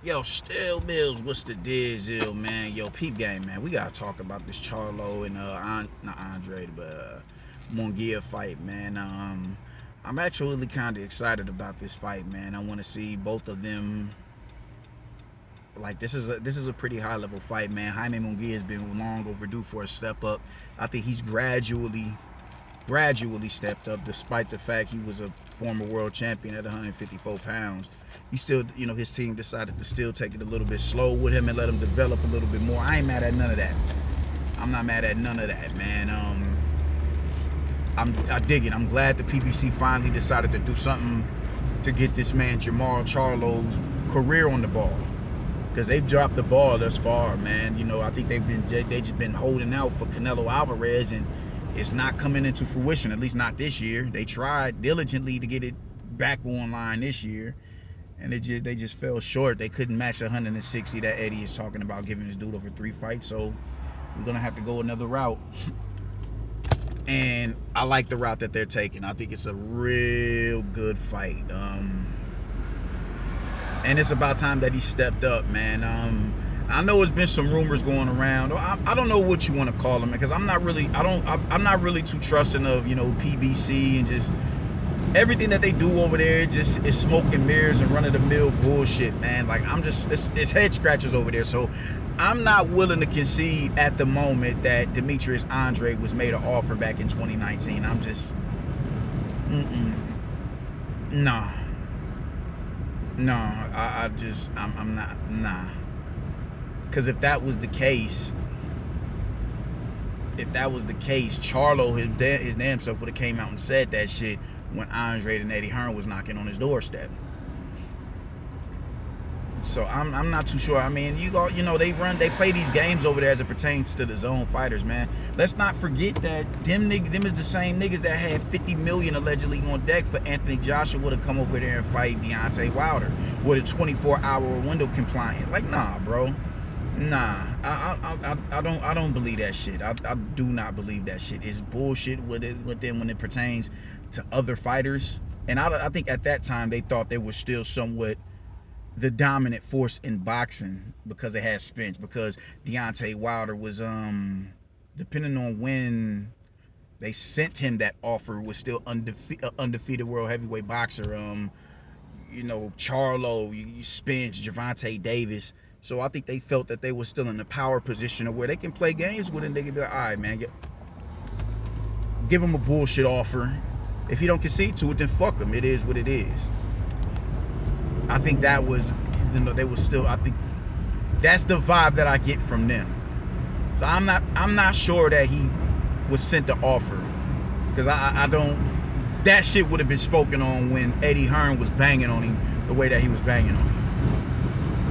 Yo, Still Mills, what's the deal, man? Yo, peep game, man. We gotta talk about this Charlo and not Andre, but Mungia fight, man. I'm actually kind of excited about this fight, man. I want to see both of them. Like this is a pretty high level fight, man. Jaime Mungia has been long overdue for a step up. I think he's gradually stepped up, despite the fact he was a former world champion at 154 pounds. He still, his team decided to still take it a little bit slow with him and let him develop a little bit more. I ain't mad at none of that. I'm not mad at none of that, man. I dig it. I'm glad the PBC finally decided to do something to get this man Charlo's career on the ball, because they've dropped the ball thus far, man. I think they just been holding out for Canelo Alvarez, and it's not coming into fruition, at least not this year. They tried diligently to get it back online this year, and they just fell short. They couldn't match the 160 that Eddie is talking about giving his dude over 3 fights, so we're gonna have to go another route. And I like the route that they're taking. I think it's a real good fight. And it's about time that he stepped up, man. I know there's been some rumors going around. I don't know what you want to call them, because I'm not really too trusting of PBC and just everything that they do over there. Just is smoke and mirrors and run of the mill bullshit, man. Like it's head scratchers over there. So I'm not willing to concede at the moment that Demetrius Andre was made an offer back in 2019. I'm just nah. No, I'm not, nah. Because if that was the case, Charlo, his damn self would have came out and said that shit when Andre and Eddie Hearn was knocking on his doorstep. So I'm not too sure. I mean, they play these games over there as it pertains to the zone fighters, man. Let's not forget that them is the same niggas that had 50 million allegedly on deck for Anthony Joshua to come over there and fight Deontay Wilder with a 24-hour window compliant. Like, nah, bro. Nah, I don't believe that shit. I do not believe that shit. It's bullshit with them when it pertains to other fighters. And I think at that time they thought they were still somewhat the dominant force in boxing because they had Spence, because Deontay Wilder was depending on when they sent him that offer, was still undefeated world heavyweight boxer. Charlo, Spence, Gervonta Davis. So I think they felt that they were still in the power position of where they can play games with him. They can be like, all right, man, give him a bullshit offer. If he don't concede to it, then fuck him. It is what it is. I think that was, they were still, I think that's the vibe that I get from them. So I'm not sure that he was sent the offer, because I don't, that shit would have been spoken on when Eddie Hearn was banging on him the way that he was banging on him.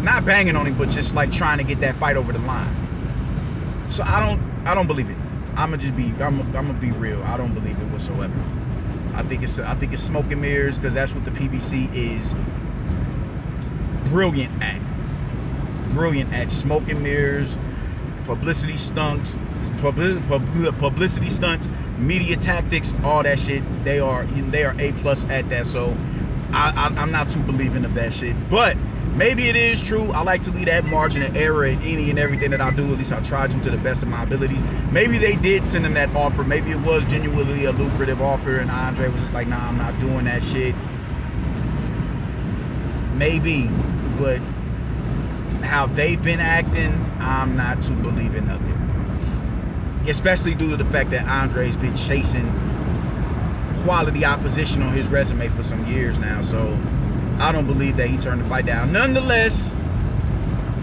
Not banging on him, but just like trying to get that fight over the line. So I don't believe it. I'm gonna be real. I don't believe it whatsoever. I think it's smoke and mirrors, because that's what the PBC is brilliant at smoke and mirrors, publicity stunts, media tactics, all that shit. They are A+ at that. So I'm not too believing of that shit, but maybe it is true. I like to leave that margin of error in any and everything that I do. At least I try to the best of my abilities. Maybe they did send him that offer. Maybe it was genuinely a lucrative offer, and Andre was just like, nah, I'm not doing that shit. Maybe, but how they've been acting, I'm not too believing of it. Especially due to the fact that Andre's been chasing quality opposition on his resume for some years now. So I don't believe that he turned the fight down. Nonetheless,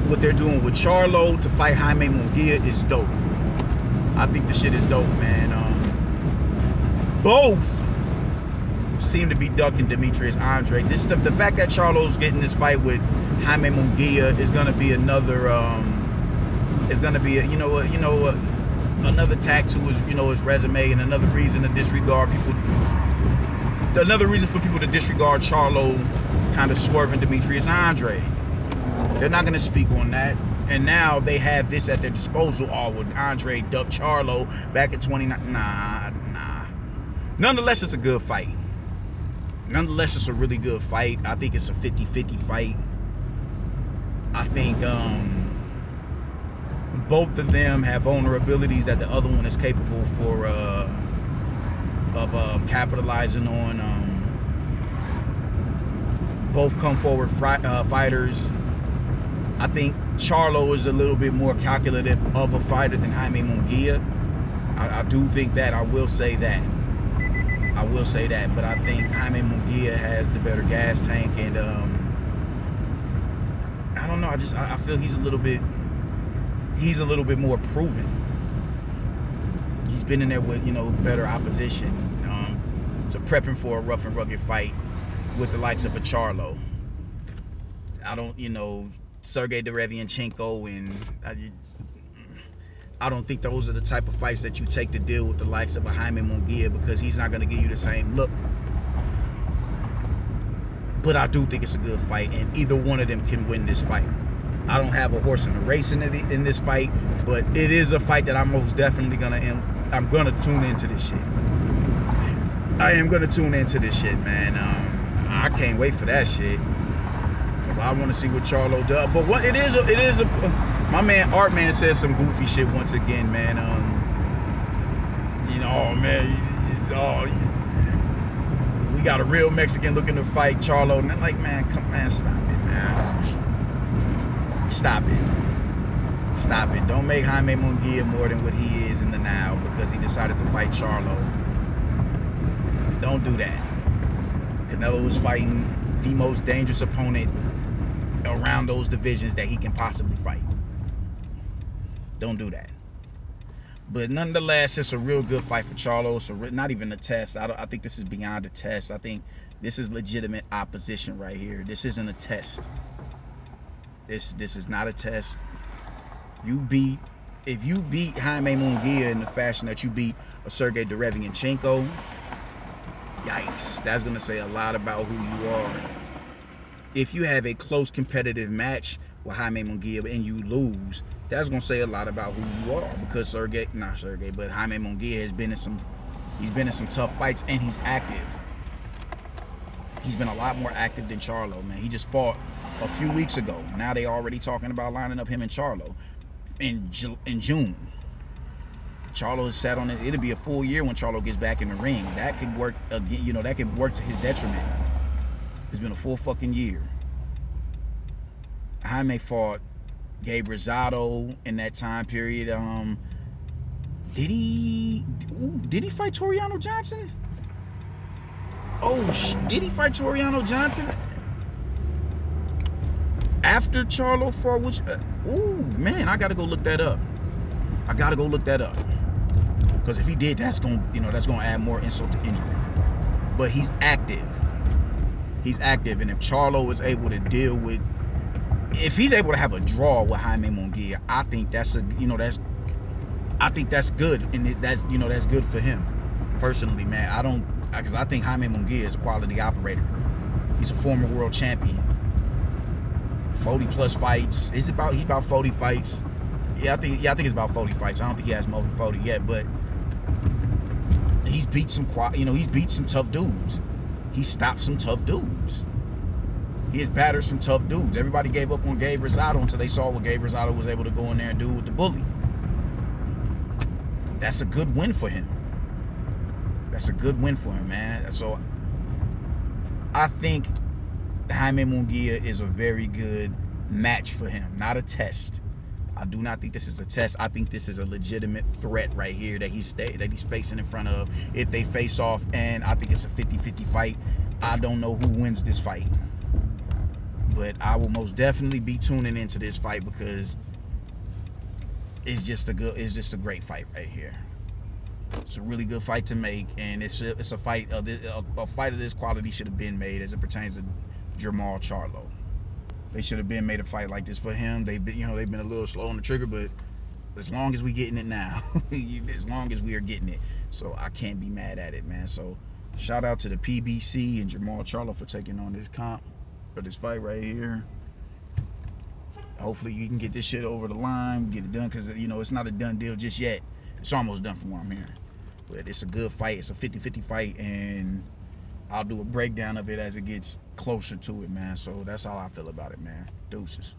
what they're doing with Charlo to fight Jaime Mungia is dope. I think the shit is dope, man. Both seem to be ducking Demetrius Andre. The fact that Charlo's getting this fight with Jaime Mungia is gonna be another another tack to his resume, and another reason to disregard people. Another reason for people to disregard Charlo kind of swerving Demetrius Andre. They're not gonna speak on that. And now they have this at their disposal. Oh, would Andre duck Charlo back in 29? Nah. Nonetheless, it's a good fight. Nonetheless, it's a really good fight. I think it's a 50-50 fight. I think both of them have vulnerabilities that the other one is capable of capitalizing on. Both come forward fighters. I think Charlo is a little bit more calculative of a fighter than Jaime Mungia. I do think that. I will say that. But I think Jaime Mungia has the better gas tank, and I don't know. I feel he's a little bit more proven. He's been in there with better opposition, to prepping for a rough and rugged fight with the likes of a Charlo. I don't, Sergey Derevianchenko, and I don't think those are the type of fights that you take to deal with the likes of a Jaime Mungia, because he's not going to give you the same look. But I do think it's a good fight, and either one of them can win this fight. I don't have a horse in the race in this fight, but it is a fight that I'm most definitely I'm gonna tune into this shit. I am gonna tune into this shit, man. I can't wait for that shit, because I want to see what Charlo does. But what it is my man Artman said some goofy shit once again, man. We got a real Mexican looking to fight Charlo, and I'm like, man, stop it, man. Stop it. Don't make Jaime Mungia more than what he is in the now because he decided to fight Charlo. Don't do that. Canelo is fighting the most dangerous opponent around those divisions that he can possibly fight. Don't do that. But nonetheless, it's a real good fight for Charlo. So not even a test. I think this is beyond a test. I think this is legitimate opposition right here. This isn't a test. This is not a test. If you beat Jaime Mungia in the fashion that you beat a Sergey Derevianchenko, yikes, that's gonna say a lot about who you are. If you have a close competitive match with Jaime Mungia and you lose, that's gonna say a lot about who you are, because Jaime Mungia has been in some tough fights, and he's active. He's been a lot more active than Charlo, man. He just fought a few weeks ago. Now they already talking about lining up him and Charlo in June. Charlo is sat on it. It'll be a full year when Charlo gets back in the ring. That could work again. That could work to his detriment. It's been a full fucking year. Jaime fought Gabe Rosado in that time period. Did he fight Toriano Johnson? Did he fight Toriano Johnson after Charlo fought? Man, I gotta go look that up. Because if he did, that's gonna add more insult to injury. But he's active. And if Charlo is able to deal with, if he's able to have a draw with Jaime Mungia, I think that's good, and that's good for him personally, man. Because I think Jaime Mungia is a quality operator. He's a former world champion. 40 plus fights. He's about 40 fights. I think it's about 40 fights. I don't think he has more than 40 yet, but he's beat some tough dudes. He stopped some tough dudes. He has battered some tough dudes. Everybody gave up on Gabe Rosado until they saw what Gabe Rosado was able to go in there and do with the bully. That's a good win for him. Man. So I think Jaime Mungia is a very good match for him, not a test. I do not think this is a test. I think this is a legitimate threat right here that he's facing in front of if they face off, and I think it's a 50-50 fight. I don't know who wins this fight, but I will most definitely be tuning into this fight because it's just a great fight right here. It's a really good fight to make, and it's a fight of this quality should have been made as it pertains to Jermall Charlo. They should have been made a fight like this for him. They've been a little slow on the trigger, but as long as we getting it now, as long as we are getting it, so I can't be mad at it, man. So shout out to the PBC and Jermall Charlo for taking on this fight right here. Hopefully you can get this shit over the line, get it done, because it's not a done deal just yet. It's almost done from what I'm hearing. But it's a good fight. It's a 50-50 fight, and I'll do a breakdown of it as it gets closer to it, man. So that's how I feel about it, man. Deuces.